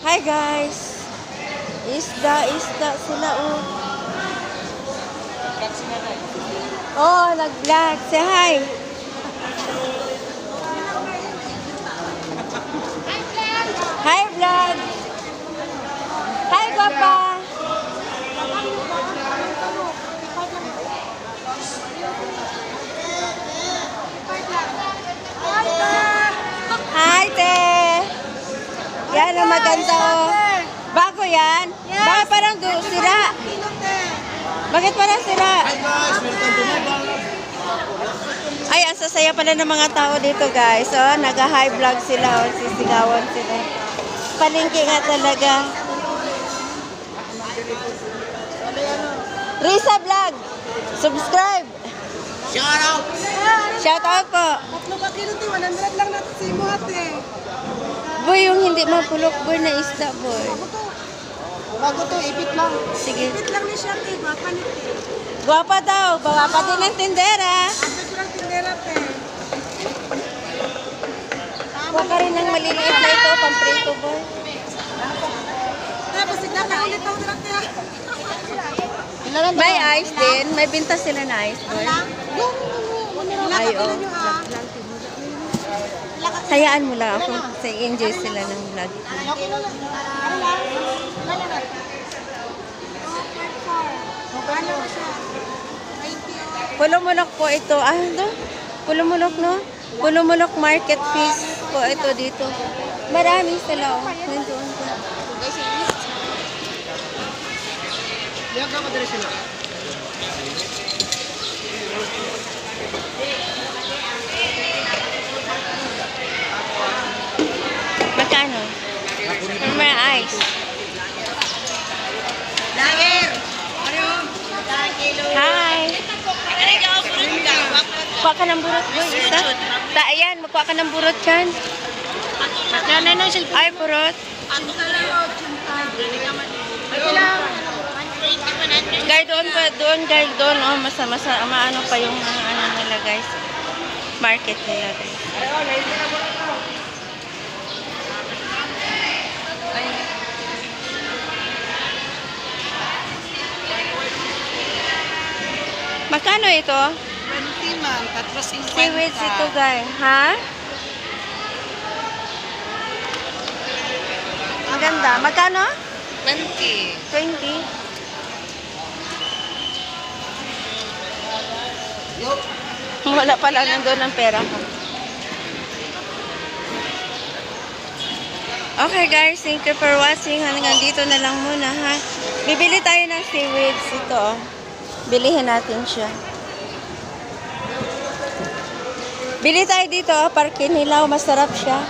Hi guys. Isda sila oh. Oh, nag-vlog. Say hi. Hi vlog. Hi guapa. Hi te. Yan ang maganda oh. Bago yan? Yes. Bakit parang sira? Bakit parang sira? Hi guys, welcome to my vlog. Ay, ang sasaya pala ng mga tao dito guys. Oh, nag-high vlog sila. Oh, sisigawan sila. Palingki nga talaga. Risa Vlog. Subscribe. Shout out! Shout out po. 3 kilo, 100 lang natin si Muhate. Boy, yung hindi mapulok boy na isda boy. Bago to, ipit lang. Sige. Ipit lang ni siya, te. Gwapa ni te. Guwapa daw. Guwapa din ng tindera. Ate ko lang tindera, te. Huwag ka rin ng maliliit na ito. Pamprito boy. Tapos sigla ka ulit ako nila, te. May ice din. May binta sila na ice boy. Ay, oh. Hayaan mo lang ako. Kasi enjoy sila ng vlog. Ano siya? Pulumulok po ito. Ah, ito? Pulumulok, no? Pulumulok market fish po ito dito. Marami sila, oh. Nandoon po. Diyan ka madali sila. Magkano? May ice. Hi! Kuha ka ng burot, boy. Isa? Ayan, magkuha ka ng burot dyan. Ay, burot. Guys, doon, guys, doon. Oh, maano pa yung ano nila, guys. Market nila, guys. Magkano ito? 20 man, 450. Seaweeds ito, guys. Ha? Ang ganda. Magkano? 20. 20. Wala pala nandoon ang pera ko. Okay guys, thank you for watching. Hanggang dito na lang muna ha. Bibili tayo ng seaweeds ito. Oh. Bilihin natin siya. Bili tayo dito, Parque Nilaw. Masarap siya.